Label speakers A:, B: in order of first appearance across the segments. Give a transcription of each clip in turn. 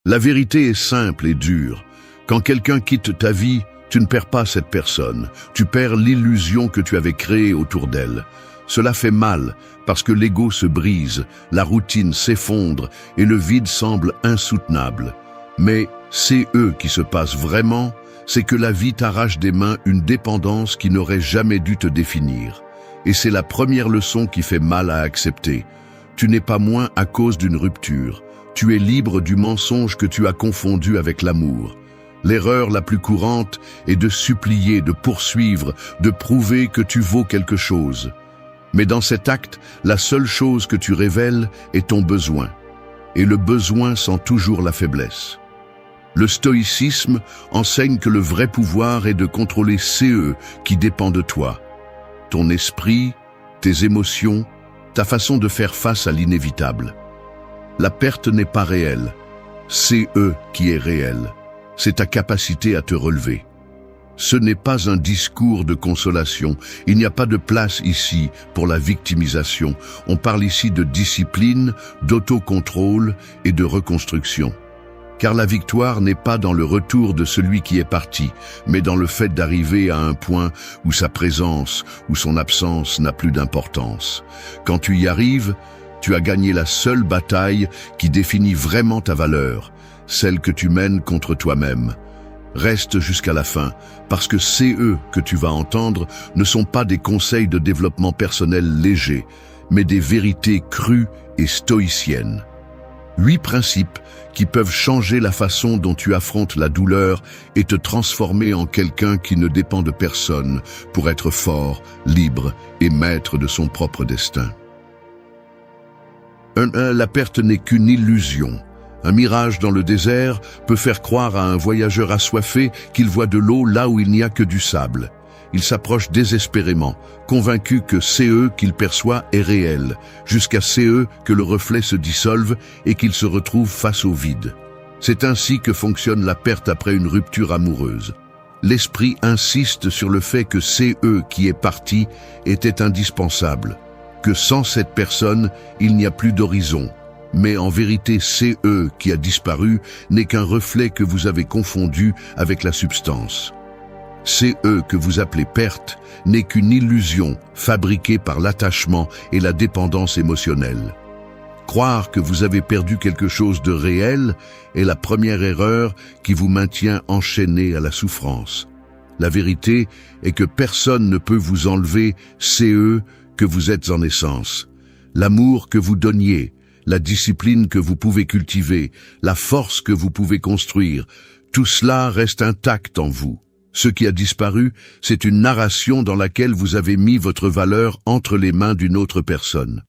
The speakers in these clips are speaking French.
A: La vérité est simple et dure. Quand quelqu'un quitte ta vie, tu ne perds pas cette personne. Tu perds l'illusion que tu avais créée autour d'elle. Cela fait mal parce que l'ego se brise, la routine s'effondre et le vide semble insoutenable. Mais c'est eux qui se passent vraiment, c'est que la vie t'arrache des mains une dépendance qui n'aurait jamais dû te définir. Et c'est la première leçon qui fait mal à accepter. Tu n'es pas moins à cause d'une rupture. Tu es libre du mensonge que tu as confondu avec l'amour. L'erreur la plus courante est de supplier, de poursuivre, de prouver que tu vaux quelque chose. Mais dans cet acte, la seule chose que tu révèles est ton besoin. Et le besoin sent toujours la faiblesse. Le stoïcisme enseigne que le vrai pouvoir est de contrôler CE qui dépend de toi. Ton esprit, tes émotions, ta façon de faire face à l'inévitable. La perte n'est pas réelle. C'est eux qui est réel. C'est ta capacité à te relever. Ce n'est pas un discours de consolation. Il n'y a pas de place ici pour la victimisation. On parle ici de discipline, d'autocontrôle et de reconstruction. Car la victoire n'est pas dans le retour de celui qui est parti, mais dans le fait d'arriver à un point où sa présence ou son absence n'a plus d'importance. Quand tu y arrives, tu as gagné la seule bataille qui définit vraiment ta valeur, celle que tu mènes contre toi-même. Reste jusqu'à la fin, parce que CE que tu vas entendre ne sont pas des conseils de développement personnel légers, mais des vérités crues et stoïciennes. 8 principes qui peuvent changer la façon dont tu affrontes la douleur et te transformer en quelqu'un qui ne dépend de personne pour être fort, libre et maître de son propre destin. 1. La perte n'est qu'une illusion. Un mirage dans le désert peut faire croire à un voyageur assoiffé qu'il voit de l'eau là où il n'y a que du sable. Il s'approche désespérément, convaincu que CE qu'il perçoit est réel, jusqu'à CE que le reflet se dissolve et qu'il se retrouve face au vide. C'est ainsi que fonctionne la perte après une rupture amoureuse. L'esprit insiste sur le fait que CE qui est parti était indispensable, que sans cette personne, il n'y a plus d'horizon. Mais en vérité, CE qui a disparu n'est qu'un reflet que vous avez confondu avec la substance. CE que vous appelez perte n'est qu'une illusion fabriquée par l'attachement et la dépendance émotionnelle. Croire que vous avez perdu quelque chose de réel est la première erreur qui vous maintient enchaîné à la souffrance. La vérité est que personne ne peut vous enlever CE que vous êtes en essence. L'amour que vous donniez, la discipline que vous pouvez cultiver, la force que vous pouvez construire, tout cela reste intact en vous. Ce qui a disparu, c'est une narration dans laquelle vous avez mis votre valeur entre les mains d'une autre personne.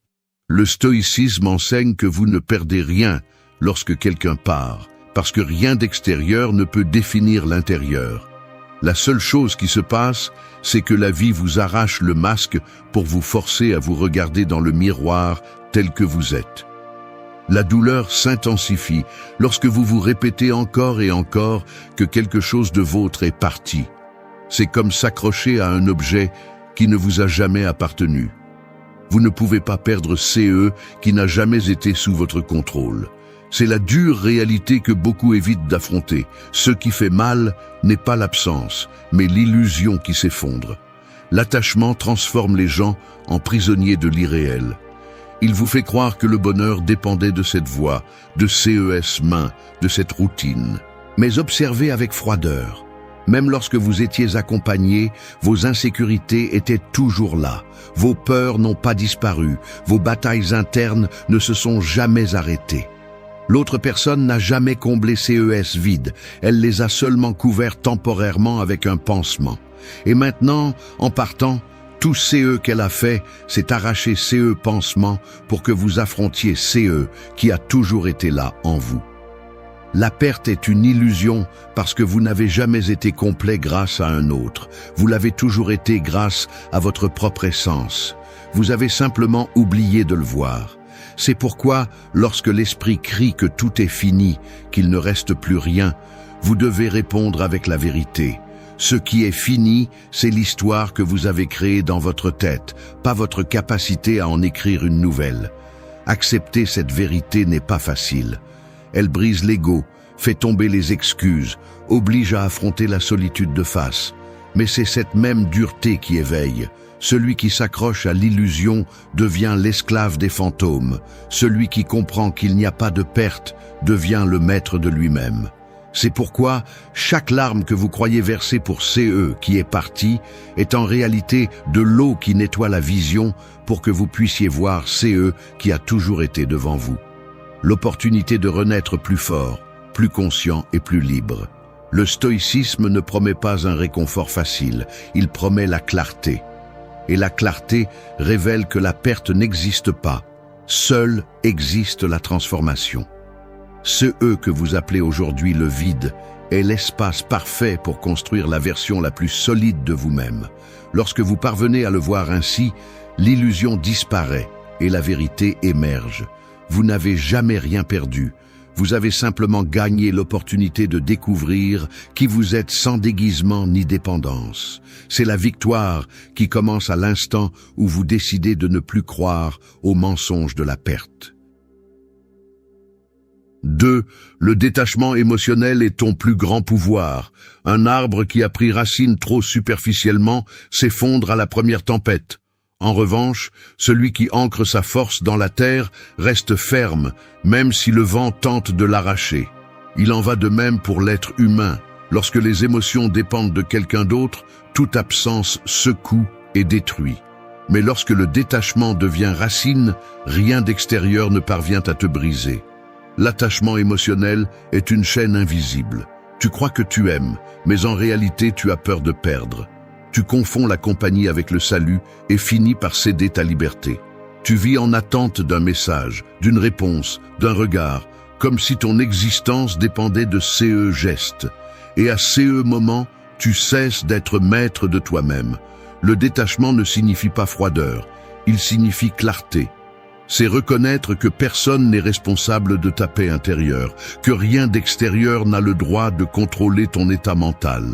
A: Le stoïcisme enseigne que vous ne perdez rien lorsque quelqu'un part, parce que rien d'extérieur ne peut définir l'intérieur. La seule chose qui se passe, c'est que la vie vous arrache le masque pour vous forcer à vous regarder dans le miroir tel que vous êtes. La douleur s'intensifie lorsque vous vous répétez encore et encore que quelque chose de vôtre est parti. C'est comme s'accrocher à un objet qui ne vous a jamais appartenu. Vous ne pouvez pas perdre CE qui n'a jamais été sous votre contrôle. C'est la dure réalité que beaucoup évitent d'affronter. Ce qui fait mal n'est pas l'absence, mais l'illusion qui s'effondre. L'attachement transforme les gens en prisonniers de l'irréel. Il vous fait croire que le bonheur dépendait de cette voie, de CES main, de cette routine. Mais observez avec froideur. Même lorsque vous étiez accompagné, vos insécurités étaient toujours là. Vos peurs n'ont pas disparu. Vos batailles internes ne se sont jamais arrêtées. L'autre personne n'a jamais comblé CES vides. Elle les a seulement couverts temporairement avec un pansement. Et maintenant, en partant, tout CE qu'elle a fait, c'est arracher CE pansement pour que vous affrontiez CE qui a toujours été là en vous. La perte est une illusion parce que vous n'avez jamais été complet grâce à un autre. Vous l'avez toujours été grâce à votre propre essence. Vous avez simplement oublié de le voir. C'est pourquoi, lorsque l'esprit crie que tout est fini, qu'il ne reste plus rien, vous devez répondre avec la vérité. Ce qui est fini, c'est l'histoire que vous avez créée dans votre tête, pas votre capacité à en écrire une nouvelle. Accepter cette vérité n'est pas facile. Elle brise l'ego, fait tomber les excuses, oblige à affronter la solitude de face. Mais c'est cette même dureté qui éveille. Celui qui s'accroche à l'illusion devient l'esclave des fantômes. Celui qui comprend qu'il n'y a pas de perte devient le maître de lui-même. C'est pourquoi chaque larme que vous croyez verser pour CE qui est parti est en réalité de l'eau qui nettoie la vision pour que vous puissiez voir CE qui a toujours été devant vous. L'opportunité de renaître plus fort, plus conscient et plus libre. Le stoïcisme ne promet pas un réconfort facile, il promet la clarté. Et la clarté révèle que la perte n'existe pas. Seule existe la transformation. Ce « que vous appelez aujourd'hui le vide est l'espace parfait pour construire la version la plus solide de vous-même. Lorsque vous parvenez à le voir ainsi, l'illusion disparaît et la vérité émerge. Vous n'avez jamais rien perdu. Vous avez simplement gagné l'opportunité de découvrir qui vous êtes sans déguisement ni dépendance. C'est la victoire qui commence à l'instant où vous décidez de ne plus croire aux mensonges de la perte. 2. Le détachement émotionnel est ton plus grand pouvoir. Un arbre qui a pris racine trop superficiellement s'effondre à la première tempête. En revanche, celui qui ancre sa force dans la terre reste ferme, même si le vent tente de l'arracher. Il en va de même pour l'être humain. Lorsque les émotions dépendent de quelqu'un d'autre, toute absence secoue et détruit. Mais lorsque le détachement devient racine, rien d'extérieur ne parvient à te briser. L'attachement émotionnel est une chaîne invisible. Tu crois que tu aimes, mais en réalité tu as peur de perdre. Tu confonds la compagnie avec le salut et finis par céder ta liberté. Tu vis en attente d'un message, d'une réponse, d'un regard, comme si ton existence dépendait de ces gestes. Et à ces moments, tu cesses d'être maître de toi-même. Le détachement ne signifie pas froideur, il signifie clarté. C'est reconnaître que personne n'est responsable de ta paix intérieure, que rien d'extérieur n'a le droit de contrôler ton état mental.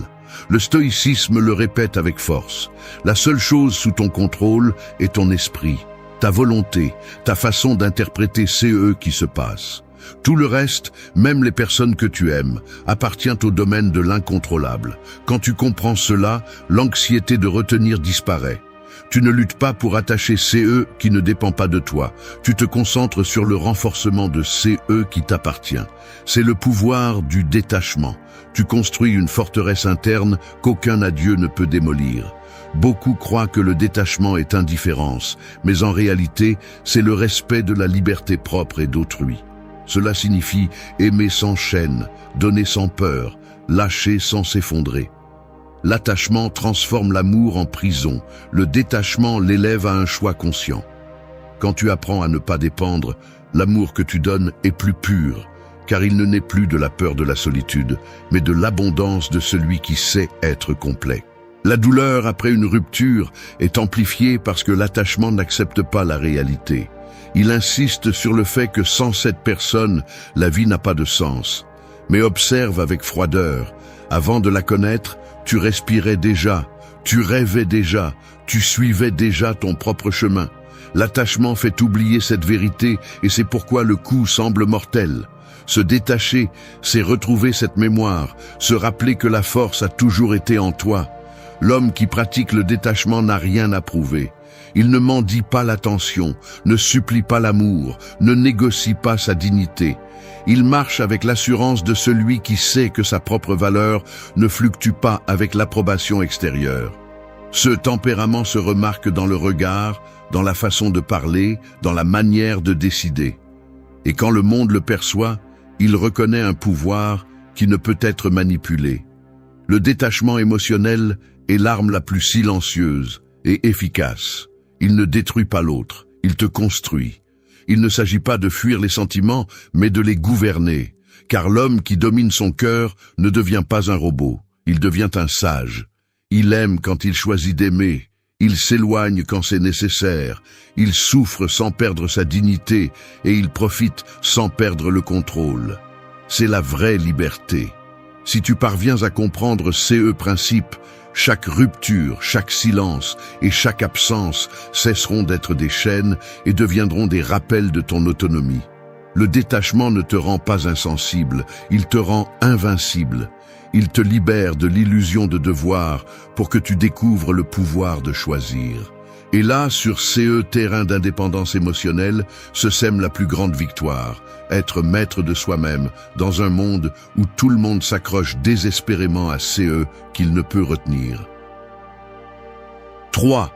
A: Le stoïcisme le répète avec force. La seule chose sous ton contrôle est ton esprit, ta volonté, ta façon d'interpréter ce qui se passe. Tout le reste, même les personnes que tu aimes, appartient au domaine de l'incontrôlable. Quand tu comprends cela, l'anxiété de retenir disparaît. Tu ne luttes pas pour attacher CE qui ne dépend pas de toi. Tu te concentres sur le renforcement de CE qui t'appartient. C'est le pouvoir du détachement. Tu construis une forteresse interne qu'aucun adieu ne peut démolir. Beaucoup croient que le détachement est indifférence, mais en réalité, c'est le respect de la liberté propre et d'autrui. Cela signifie aimer sans chaîne, donner sans peur, lâcher sans s'effondrer. L'attachement transforme l'amour en prison, le détachement l'élève à un choix conscient. Quand tu apprends à ne pas dépendre, l'amour que tu donnes est plus pur, car il ne naît plus de la peur de la solitude, mais de l'abondance de celui qui sait être complet. La douleur après une rupture est amplifiée parce que l'attachement n'accepte pas la réalité. Il insiste sur le fait que sans cette personne, la vie n'a pas de sens. Mais observe avec froideur. Avant de la connaître, tu respirais déjà, tu rêvais déjà, tu suivais déjà ton propre chemin. L'attachement fait oublier cette vérité et c'est pourquoi le coup semble mortel. Se détacher, c'est retrouver cette mémoire, se rappeler que la force a toujours été en toi. L'homme qui pratique le détachement n'a rien à prouver. Il ne mendie pas l'attention, ne supplie pas l'amour, ne négocie pas sa dignité. Il marche avec l'assurance de celui qui sait que sa propre valeur ne fluctue pas avec l'approbation extérieure. Ce tempérament se remarque dans le regard, dans la façon de parler, dans la manière de décider. Et quand le monde le perçoit, il reconnaît un pouvoir qui ne peut être manipulé. Le détachement émotionnel est l'arme la plus silencieuse et efficace. Il ne détruit pas l'autre, il te construit. Il ne s'agit pas de fuir les sentiments, mais de les gouverner. Car l'homme qui domine son cœur ne devient pas un robot, il devient un sage. Il aime quand il choisit d'aimer, il s'éloigne quand c'est nécessaire, il souffre sans perdre sa dignité et il profite sans perdre le contrôle. C'est la vraie liberté. Si tu parviens à comprendre ces principes, chaque rupture, chaque silence et chaque absence cesseront d'être des chaînes et deviendront des rappels de ton autonomie. Le détachement ne te rend pas insensible, il te rend invincible. Il te libère de l'illusion de devoir pour que tu découvres le pouvoir de choisir. Et là, sur ce terrain d'indépendance émotionnelle, se sème la plus grande victoire. Être maître de soi-même dans un monde où tout le monde s'accroche désespérément à ce qu'il ne peut retenir. 3.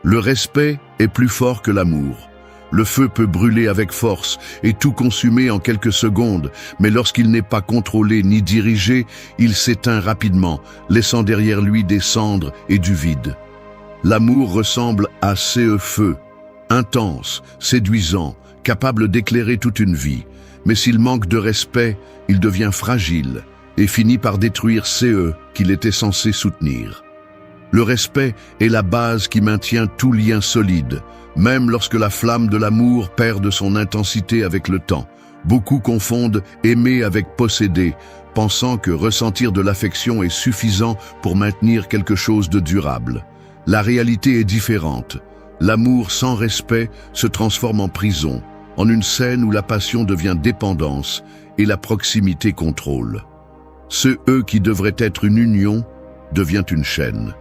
A: Le respect est plus fort que l'amour. Le feu peut brûler avec force et tout consumer en quelques secondes, mais lorsqu'il n'est pas contrôlé ni dirigé, il s'éteint rapidement, laissant derrière lui des cendres et du vide. L'amour ressemble à ce feu, intense, séduisant, capable d'éclairer toute une vie. Mais s'il manque de respect, il devient fragile et finit par détruire ce qu'il était censé soutenir. Le respect est la base qui maintient tout lien solide, même lorsque la flamme de l'amour perd de son intensité avec le temps. Beaucoup confondent aimer avec posséder, pensant que ressentir de l'affection est suffisant pour maintenir quelque chose de durable. La réalité est différente. L'amour sans respect se transforme en prison, en une scène où la passion devient dépendance et la proximité contrôle. Ce « qui devrait être une union devient une chaîne.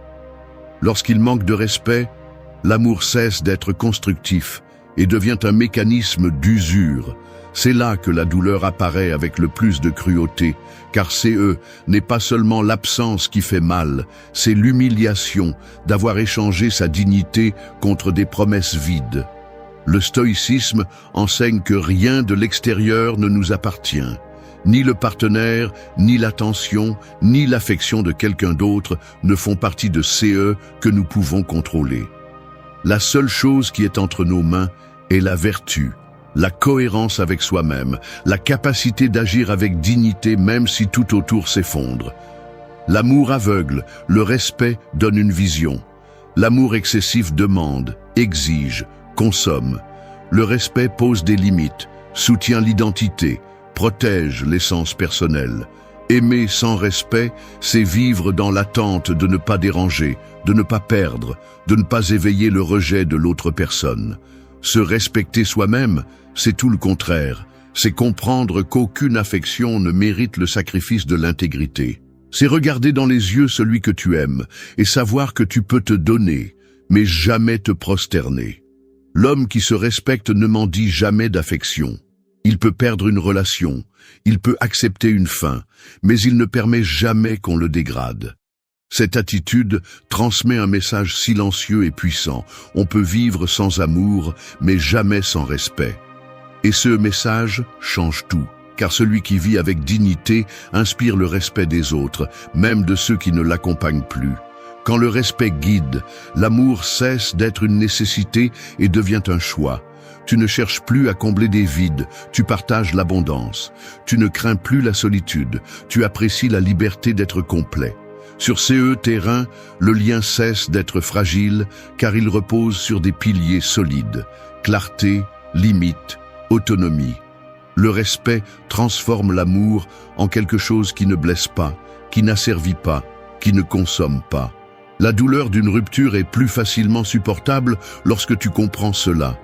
A: Lorsqu'il manque de respect, l'amour cesse d'être constructif et devient un mécanisme d'usure. C'est là que la douleur apparaît avec le plus de cruauté, car n'est pas seulement l'absence qui fait mal, c'est l'humiliation d'avoir échangé sa dignité contre des promesses vides. Le stoïcisme enseigne que rien de l'extérieur ne nous appartient. Ni le partenaire, ni l'attention, ni l'affection de quelqu'un d'autre ne font partie de que nous pouvons contrôler. La seule chose qui est entre nos mains est la vertu, la cohérence avec soi-même, la capacité d'agir avec dignité même si tout autour s'effondre. L'amour aveugle, le respect donne une vision. L'amour excessif demande, exige, consomme. Le respect pose des limites, soutient l'identité, protège l'essence personnelle. Aimer sans respect, c'est vivre dans l'attente de ne pas déranger, de ne pas perdre, de ne pas éveiller le rejet de l'autre personne. Se respecter soi-même, c'est tout le contraire. C'est comprendre qu'aucune affection ne mérite le sacrifice de l'intégrité. C'est regarder dans les yeux celui que tu aimes et savoir que tu peux te donner, mais jamais te prosterner. L'homme qui se respecte ne mendie jamais d'affection. Il peut perdre une relation, il peut accepter une fin, mais il ne permet jamais qu'on le dégrade. Cette attitude transmet un message silencieux et puissant. On peut vivre sans amour, mais jamais sans respect. Et ce message change tout, car celui qui vit avec dignité inspire le respect des autres, même de ceux qui ne l'accompagnent plus. Quand le respect guide, l'amour cesse d'être une nécessité et devient un choix. Tu ne cherches plus à combler des vides, tu partages l'abondance. Tu ne crains plus la solitude, tu apprécies la liberté d'être complet. Sur ce terrain, le lien cesse d'être fragile car il repose sur des piliers solides. Clarté, limite, autonomie. Le respect transforme l'amour en quelque chose qui ne blesse pas, qui n'asservit pas, qui ne consomme pas. La douleur d'une rupture est plus facilement supportable lorsque tu comprends cela.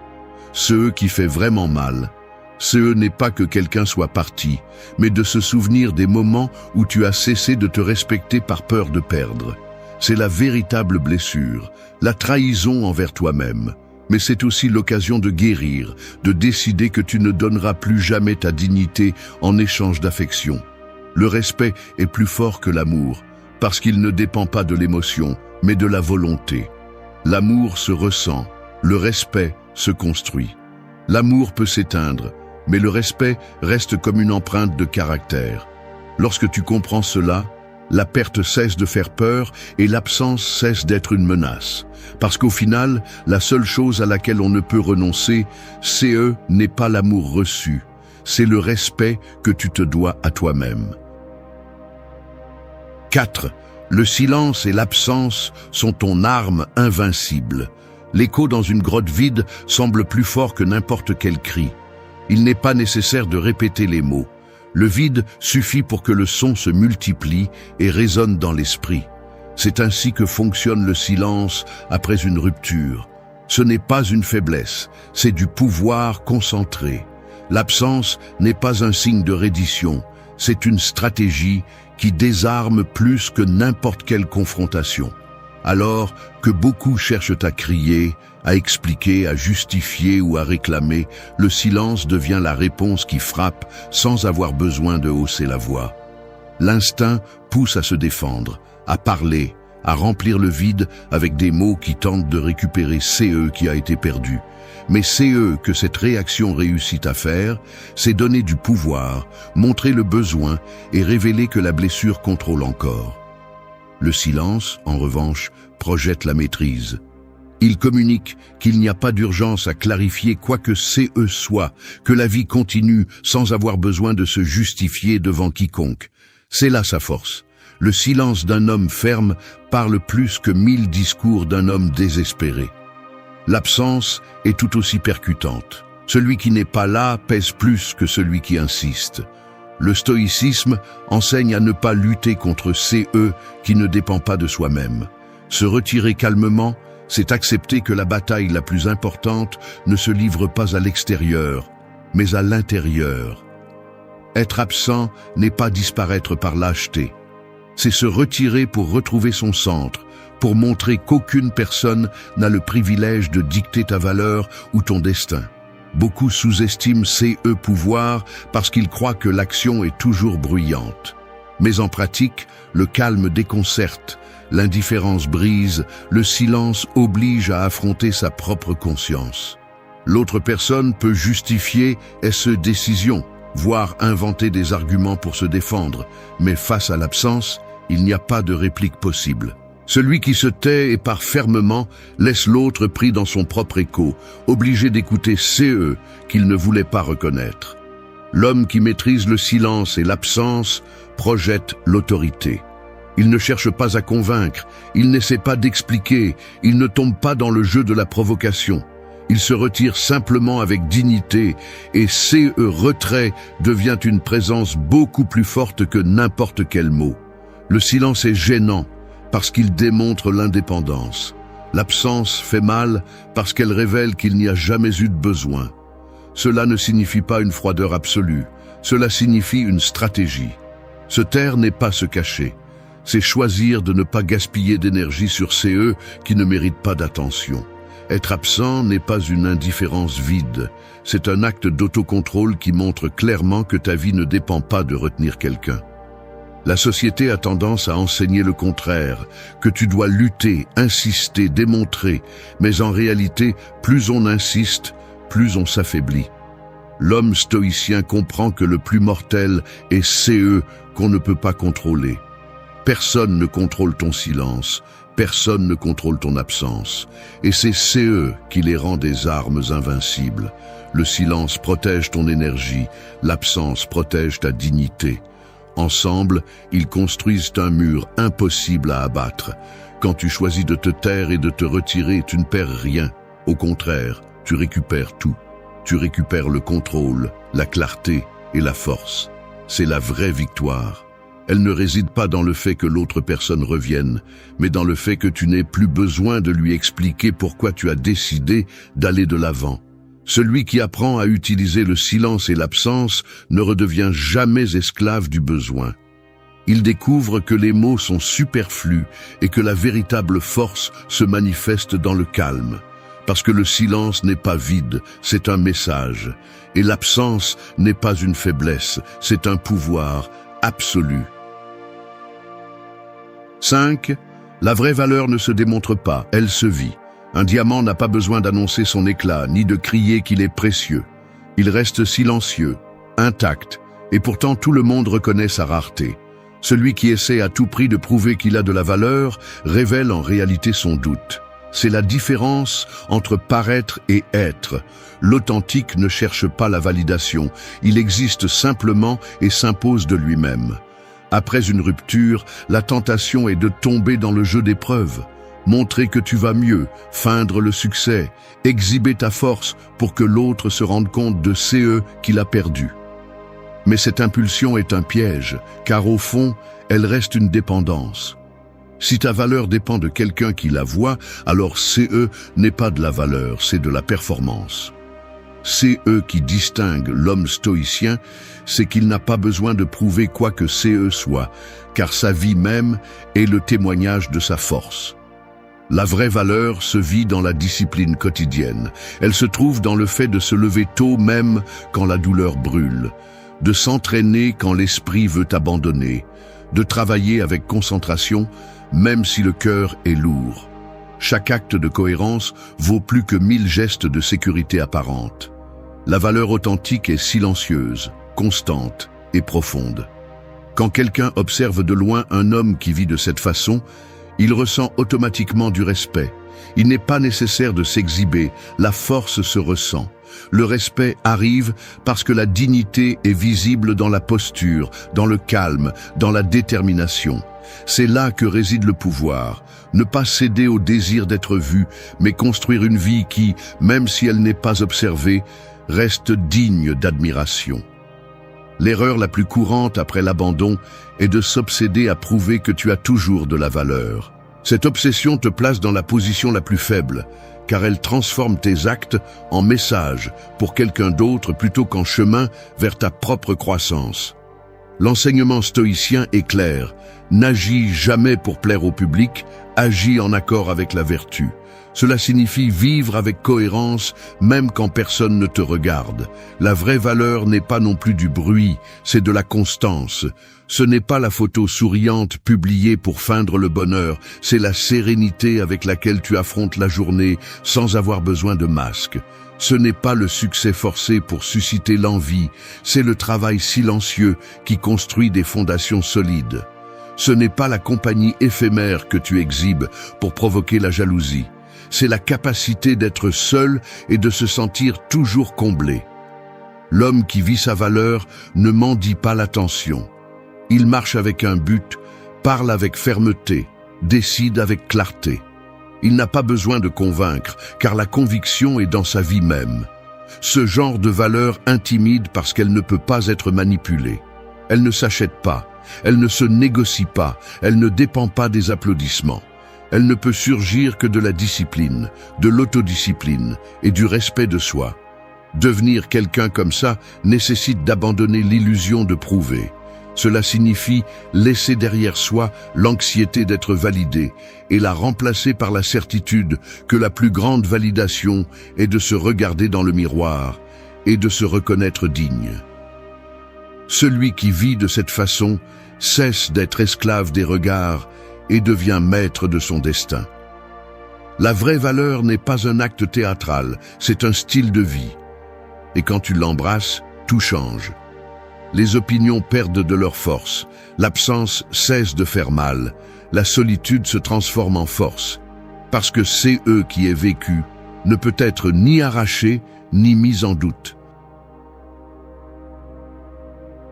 A: Ce qui fait vraiment mal, ce n'est pas que quelqu'un soit parti, mais de se souvenir des moments où tu as cessé de te respecter par peur de perdre. C'est la véritable blessure, la trahison envers toi-même. Mais c'est aussi l'occasion de guérir, de décider que tu ne donneras plus jamais ta dignité en échange d'affection. Le respect est plus fort que l'amour, parce qu'il ne dépend pas de l'émotion, mais de la volonté. L'amour se ressent, le respect se construit. L'amour peut s'éteindre, mais le respect reste comme une empreinte de caractère. Lorsque tu comprends cela, la perte cesse de faire peur et l'absence cesse d'être une menace. Parce qu'au final, la seule chose à laquelle on ne peut renoncer, n'est pas l'amour reçu, c'est le respect que tu te dois à toi-même. 4. Le silence et l'absence sont ton arme invincible. L'écho dans une grotte vide semble plus fort que n'importe quel cri. Il n'est pas nécessaire de répéter les mots. Le vide suffit pour que le son se multiplie et résonne dans l'esprit. C'est ainsi que fonctionne le silence après une rupture. Ce n'est pas une faiblesse, c'est du pouvoir concentré. L'absence n'est pas un signe de reddition, c'est une stratégie qui désarme plus que n'importe quelle confrontation. Alors que beaucoup cherchent à crier, à expliquer, à justifier ou à réclamer, le silence devient la réponse qui frappe sans avoir besoin de hausser la voix. L'instinct pousse à se défendre, à parler, à remplir le vide avec des mots qui tentent de récupérer ce qui a été perdu. Mais ce que cette réaction réussit à faire, c'est donner du pouvoir, montrer le besoin et révéler que la blessure contrôle encore. Le silence, en revanche, projette la maîtrise. Il communique qu'il n'y a pas d'urgence à clarifier quoi que ce soit, que la vie continue sans avoir besoin de se justifier devant quiconque. C'est là sa force. Le silence d'un homme ferme parle plus que 1000 discours d'un homme désespéré. L'absence est tout aussi percutante. Celui qui n'est pas là pèse plus que celui qui insiste. Le stoïcisme enseigne à ne pas lutter contre ce qui ne dépend pas de soi-même. Se retirer calmement, c'est accepter que la bataille la plus importante ne se livre pas à l'extérieur, mais à l'intérieur. Être absent n'est pas disparaître par lâcheté. C'est se retirer pour retrouver son centre, pour montrer qu'aucune personne n'a le privilège de dicter ta valeur ou ton destin. Beaucoup sous-estiment ce pouvoir parce qu'ils croient que l'action est toujours bruyante. Mais en pratique, le calme déconcerte, l'indifférence brise, le silence oblige à affronter sa propre conscience. L'autre personne peut justifier ses décisions, voire inventer des arguments pour se défendre, mais face à l'absence, il n'y a pas de réplique possible. Celui qui se tait et part fermement laisse l'autre pris dans son propre écho, obligé d'écouter ce qu'il ne voulait pas reconnaître. L'homme qui maîtrise le silence et l'absence projette l'autorité. Il ne cherche pas à convaincre, il n'essaie pas d'expliquer, il ne tombe pas dans le jeu de la provocation. Il se retire simplement avec dignité et ce retrait devient une présence beaucoup plus forte que n'importe quel mot. Le silence est gênant parce qu'il démontre l'indépendance. L'absence fait mal parce qu'elle révèle qu'il n'y a jamais eu de besoin. Cela ne signifie pas une froideur absolue, cela signifie une stratégie. Se taire n'est pas se cacher, c'est choisir de ne pas gaspiller d'énergie sur ce qui ne méritent pas d'attention. Être absent n'est pas une indifférence vide, c'est un acte d'autocontrôle qui montre clairement que ta vie ne dépend pas de retenir quelqu'un. La société a tendance à enseigner le contraire, que tu dois lutter, insister, démontrer, mais en réalité, plus on insiste, plus on s'affaiblit. L'homme stoïcien comprend que le plus mortel est ce qu'on ne peut pas contrôler. Personne ne contrôle ton silence, personne ne contrôle ton absence, et c'est ce qui les rend des armes invincibles. Le silence protège ton énergie, l'absence protège ta dignité. Ensemble, ils construisent un mur impossible à abattre. Quand tu choisis de te taire et de te retirer, tu ne perds rien. Au contraire, tu récupères tout. Tu récupères le contrôle, la clarté et la force. C'est la vraie victoire. Elle ne réside pas dans le fait que l'autre personne revienne, mais dans le fait que tu n'aies plus besoin de lui expliquer pourquoi tu as décidé d'aller de l'avant. Celui qui apprend à utiliser le silence et l'absence ne redevient jamais esclave du besoin. Il découvre que les mots sont superflus et que la véritable force se manifeste dans le calme. Parce que le silence n'est pas vide, c'est un message. Et l'absence n'est pas une faiblesse, c'est un pouvoir absolu. 5. La vraie valeur ne se démontre pas, elle se vit. Un diamant n'a pas besoin d'annoncer son éclat, ni de crier qu'il est précieux. Il reste silencieux, intact, et pourtant tout le monde reconnaît sa rareté. Celui qui essaie à tout prix de prouver qu'il a de la valeur révèle en réalité son doute. C'est la différence entre paraître et être. L'authentique ne cherche pas la validation, il existe simplement et s'impose de lui-même. Après une rupture, la tentation est de tomber dans le jeu des preuves. Montrer que tu vas mieux, feindre le succès, exhiber ta force pour que l'autre se rende compte de ce qu'il a perdu. Mais cette impulsion est un piège, car au fond, elle reste une dépendance. Si ta valeur dépend de quelqu'un qui la voit, alors ce n'est pas de la valeur, c'est de la performance. CE qui distingue l'homme stoïcien, c'est qu'il n'a pas besoin de prouver quoi que CE soit, car sa vie même est le témoignage de sa force. La vraie valeur se vit dans la discipline quotidienne. Elle se trouve dans le fait de se lever tôt même quand la douleur brûle, de s'entraîner quand l'esprit veut abandonner, de travailler avec concentration même si le cœur est lourd. Chaque acte de cohérence vaut plus que 1000 gestes de sécurité apparente. La valeur authentique est silencieuse, constante et profonde. Quand quelqu'un observe de loin un homme qui vit de cette façon, il ressent automatiquement du respect. Il n'est pas nécessaire de s'exhiber, la force se ressent. Le respect arrive parce que la dignité est visible dans la posture, dans le calme, dans la détermination. C'est là que réside le pouvoir. Ne pas céder au désir d'être vu, mais construire une vie qui, même si elle n'est pas observée, reste digne d'admiration. L'erreur la plus courante après l'abandon est de s'obséder à prouver que tu as toujours de la valeur. Cette obsession te place dans la position la plus faible, car elle transforme tes actes en message pour quelqu'un d'autre plutôt qu'en chemin vers ta propre croissance. L'enseignement stoïcien est clair. N'agis jamais pour plaire au public, agis en accord avec la vertu. Cela signifie vivre avec cohérence, même quand personne ne te regarde. La vraie valeur n'est pas non plus du bruit, c'est de la constance. Ce n'est pas la photo souriante publiée pour feindre le bonheur, c'est la sérénité avec laquelle tu affrontes la journée sans avoir besoin de masque. Ce n'est pas le succès forcé pour susciter l'envie, c'est le travail silencieux qui construit des fondations solides. Ce n'est pas la compagnie éphémère que tu exhibes pour provoquer la jalousie. C'est la capacité d'être seul et de se sentir toujours comblé. L'homme qui vit sa valeur ne mendie pas l'attention. Il marche avec un but, parle avec fermeté, décide avec clarté. Il n'a pas besoin de convaincre, car la conviction est dans sa vie même. Ce genre de valeur intimide parce qu'elle ne peut pas être manipulée. Elle ne s'achète pas, elle ne se négocie pas, elle ne dépend pas des applaudissements. Elle ne peut surgir que de la discipline, de l'autodiscipline et du respect de soi. Devenir quelqu'un comme ça nécessite d'abandonner l'illusion de prouver. Cela signifie laisser derrière soi l'anxiété d'être validé et la remplacer par la certitude que la plus grande validation est de se regarder dans le miroir et de se reconnaître digne. Celui qui vit de cette façon cesse d'être esclave des regards et devient maître de son destin. La vraie valeur n'est pas un acte théâtral, c'est un style de vie. Et quand tu l'embrasses, tout change. Les opinions perdent de leur force, l'absence cesse de faire mal, la solitude se transforme en force, parce que CE qui est vécu ne peut être ni arraché ni mis en doute.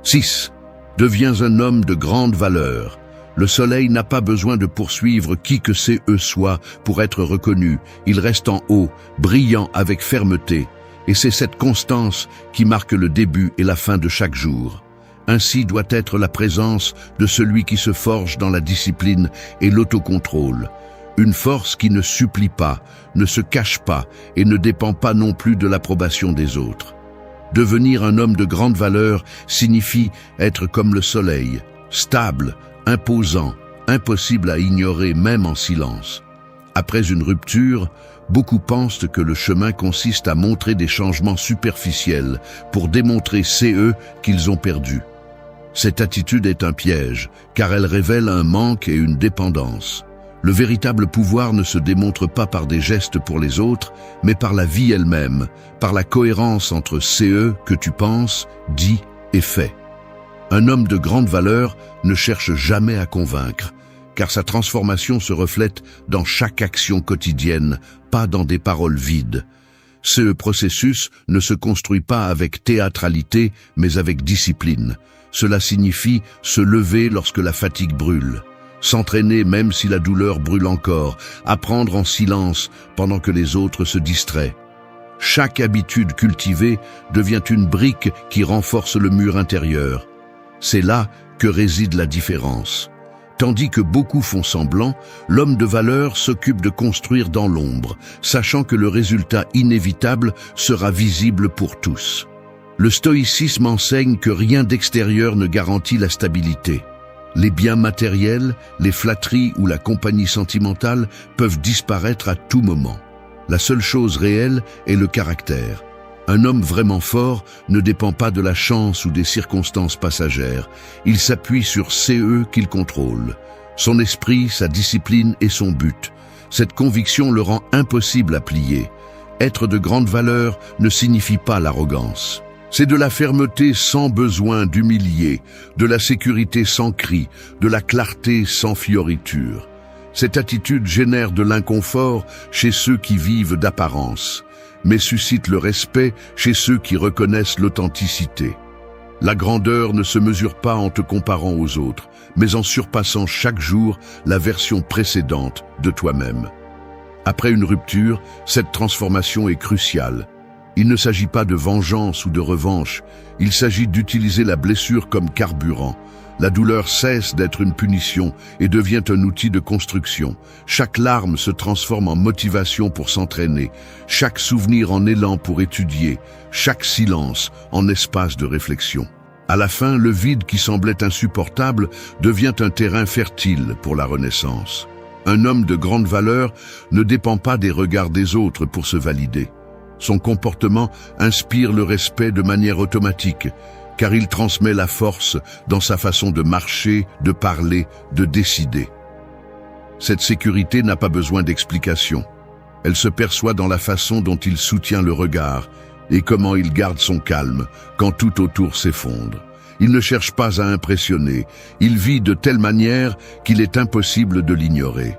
A: 6. Deviens un homme de grande valeur. Le soleil n'a pas besoin de poursuivre qui que CE soit pour être reconnu. Il reste en haut, brillant avec fermeté. Et c'est cette constance qui marque le début et la fin de chaque jour. Ainsi doit être la présence de celui qui se forge dans la discipline et l'autocontrôle. Une force qui ne supplie pas, ne se cache pas et ne dépend pas non plus de l'approbation des autres. Devenir un homme de grande valeur signifie être comme le soleil, stable, imposant, impossible à ignorer même en silence. Après une rupture, beaucoup pensent que le chemin consiste à montrer des changements superficiels pour démontrer CE qu'ils ont perdu. Cette attitude est un piège, car elle révèle un manque et une dépendance. Le véritable pouvoir ne se démontre pas par des gestes pour les autres, mais par la vie elle-même, par la cohérence entre CE que tu penses, dis et fais. Un homme de grande valeur ne cherche jamais à convaincre, car sa transformation se reflète dans chaque action quotidienne, pas dans des paroles vides. Ce processus ne se construit pas avec théâtralité, mais avec discipline. Cela signifie se lever lorsque la fatigue brûle, s'entraîner même si la douleur brûle encore, apprendre en silence pendant que les autres se distraient. Chaque habitude cultivée devient une brique qui renforce le mur intérieur. C'est là que réside la différence. Tandis que beaucoup font semblant, l'homme de valeur s'occupe de construire dans l'ombre, sachant que le résultat inévitable sera visible pour tous. Le stoïcisme enseigne que rien d'extérieur ne garantit la stabilité. Les biens matériels, les flatteries ou la compagnie sentimentale peuvent disparaître à tout moment. La seule chose réelle est le caractère. Un homme vraiment fort ne dépend pas de la chance ou des circonstances passagères. Il s'appuie sur CE qu'il contrôle. Son esprit, sa discipline et son but. Cette conviction le rend impossible à plier. Être de grande valeur ne signifie pas l'arrogance. C'est de la fermeté sans besoin d'humilier, de la sécurité sans cri, de la clarté sans fioriture. Cette attitude génère de l'inconfort chez ceux qui vivent d'apparence, mais suscite le respect chez ceux qui reconnaissent l'authenticité. La grandeur ne se mesure pas en te comparant aux autres, mais en surpassant chaque jour la version précédente de toi-même. Après une rupture, cette transformation est cruciale. Il ne s'agit pas de vengeance ou de revanche, il s'agit d'utiliser la blessure comme carburant. La douleur cesse d'être une punition et devient un outil de construction. Chaque larme se transforme en motivation pour s'entraîner, chaque souvenir en élan pour étudier, chaque silence en espace de réflexion. À la fin, le vide qui semblait insupportable devient un terrain fertile pour la renaissance. Un homme de grande valeur ne dépend pas des regards des autres pour se valider. Son comportement inspire le respect de manière automatique, car il transmet la force dans sa façon de marcher, de parler, de décider. Cette sécurité n'a pas besoin d'explication. Elle se perçoit dans la façon dont il soutient le regard et comment il garde son calme quand tout autour s'effondre. Il ne cherche pas à impressionner, il vit de telle manière qu'il est impossible de l'ignorer.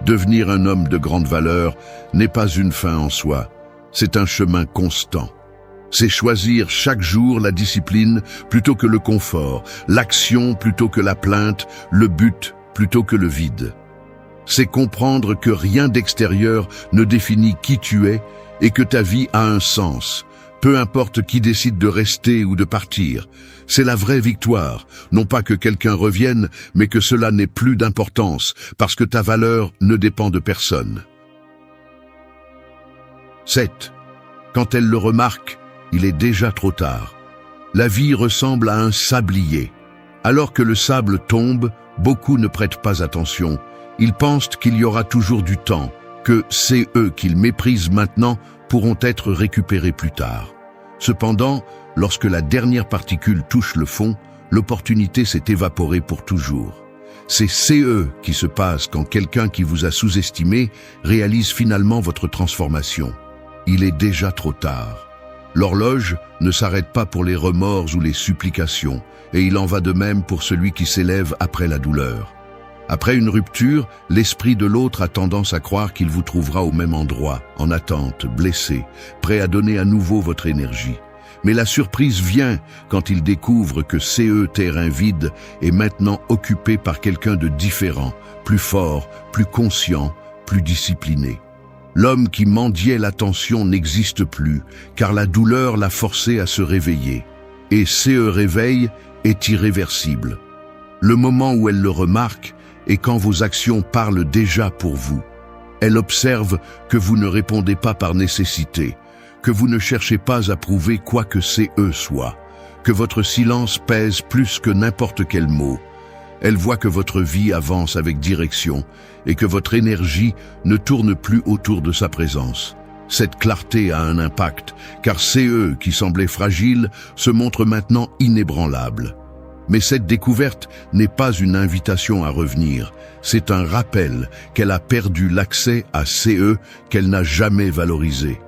A: Devenir un homme de grande valeur n'est pas une fin en soi, c'est un chemin constant. C'est choisir chaque jour la discipline plutôt que le confort, l'action plutôt que la plainte, le but plutôt que le vide. C'est comprendre que rien d'extérieur ne définit qui tu es et que ta vie a un sens, peu importe qui décide de rester ou de partir. C'est la vraie victoire, non pas que quelqu'un revienne, mais que cela n'ait plus d'importance, parce que ta valeur ne dépend de personne. 7. Quand elle le remarque, il est déjà trop tard. La vie ressemble à un sablier. Alors que le sable tombe, beaucoup ne prêtent pas attention. Ils pensent qu'il y aura toujours du temps, que c'est eux qu'ils méprisent maintenant pourront être récupérés plus tard. Cependant, lorsque la dernière particule touche le fond, l'opportunité s'est évaporée pour toujours. C'est CE qui se passe quand quelqu'un qui vous a sous-estimé réalise finalement votre transformation. Il est déjà trop tard. L'horloge ne s'arrête pas pour les remords ou les supplications, et il en va de même pour celui qui s'élève après la douleur. Après une rupture, l'esprit de l'autre a tendance à croire qu'il vous trouvera au même endroit, en attente, blessé, prêt à donner à nouveau votre énergie. Mais la surprise vient quand il découvre que CE terrain vide est maintenant occupé par quelqu'un de différent, plus fort, plus conscient, plus discipliné. L'homme qui mendiait l'attention n'existe plus, car la douleur l'a forcé à se réveiller. Et CE réveil est irréversible. Le moment où elle le remarque est quand vos actions parlent déjà pour vous. Elle observe que vous ne répondez pas par nécessité, que vous ne cherchez pas à prouver quoi que CE soit, que votre silence pèse plus que n'importe quel mot. Elle voit que votre vie avance avec direction et que votre énergie ne tourne plus autour de sa présence. Cette clarté a un impact, car CE, qui semblait fragile, se montre maintenant inébranlable. Mais cette découverte n'est pas une invitation à revenir, c'est un rappel qu'elle a perdu l'accès à CE qu'elle n'a jamais valorisé.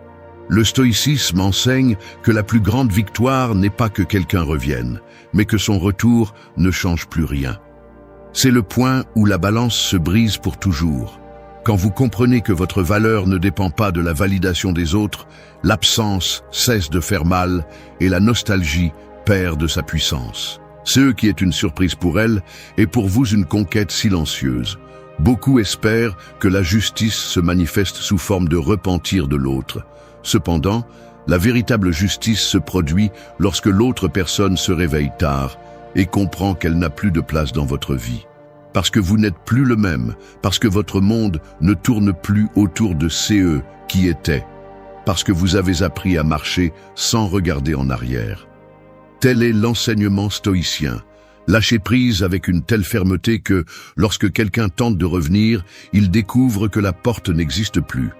A: Le stoïcisme enseigne que la plus grande victoire n'est pas que quelqu'un revienne, mais que son retour ne change plus rien. C'est le point où la balance se brise pour toujours. Quand vous comprenez que votre valeur ne dépend pas de la validation des autres, l'absence cesse de faire mal et la nostalgie perd de sa puissance. CE qui est une surprise pour elle est pour vous une conquête silencieuse. Beaucoup espèrent que la justice se manifeste sous forme de repentir de l'autre. Cependant, la véritable justice se produit lorsque l'autre personne se réveille tard et comprend qu'elle n'a plus de place dans votre vie. parce que vous n'êtes plus le même, parce que votre monde ne tourne plus autour de CE qui étaient, parce que vous avez appris à marcher sans regarder en arrière. Tel est l'enseignement stoïcien. Lâcher prise avec une telle fermeté que, lorsque quelqu'un tente de revenir, il découvre que la porte n'existe plus.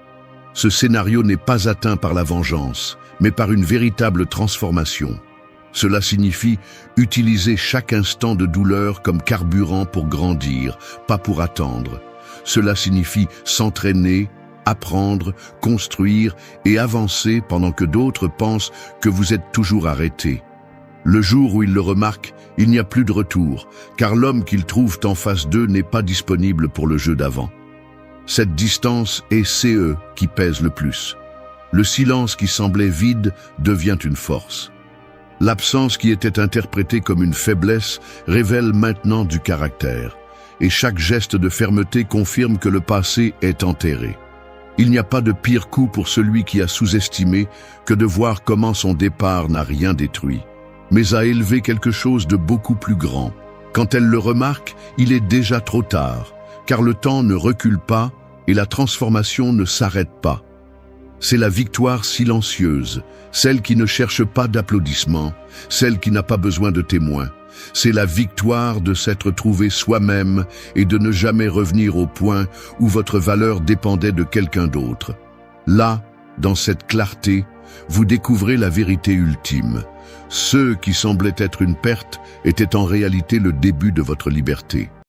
A: Ce scénario n'est pas atteint par la vengeance, mais par une véritable transformation. Cela signifie utiliser chaque instant de douleur comme carburant pour grandir, pas pour attendre. Cela signifie s'entraîner, apprendre, construire et avancer pendant que d'autres pensent que vous êtes toujours arrêté. Le jour où ils le remarquent, il n'y a plus de retour, car l'homme qu'ils trouvent en face d'eux n'est pas disponible pour le jeu d'avant. Cette distance est CE qui pèse le plus. Le silence qui semblait vide devient une force. L'absence qui était interprétée comme une faiblesse révèle maintenant du caractère, et chaque geste de fermeté confirme que le passé est enterré. Il n'y a pas de pire coup pour celui qui a sous-estimé que de voir comment son départ n'a rien détruit, mais a élevé quelque chose de beaucoup plus grand. Quand elle le remarque, il est déjà trop tard, car le temps ne recule pas et la transformation ne s'arrête pas. C'est la victoire silencieuse, celle qui ne cherche pas d'applaudissements, celle qui n'a pas besoin de témoins. C'est la victoire de s'être trouvé soi-même et de ne jamais revenir au point où votre valeur dépendait de quelqu'un d'autre. Là, dans cette clarté, vous découvrez la vérité ultime. Ceux qui semblaient être une perte étaient en réalité le début de votre liberté.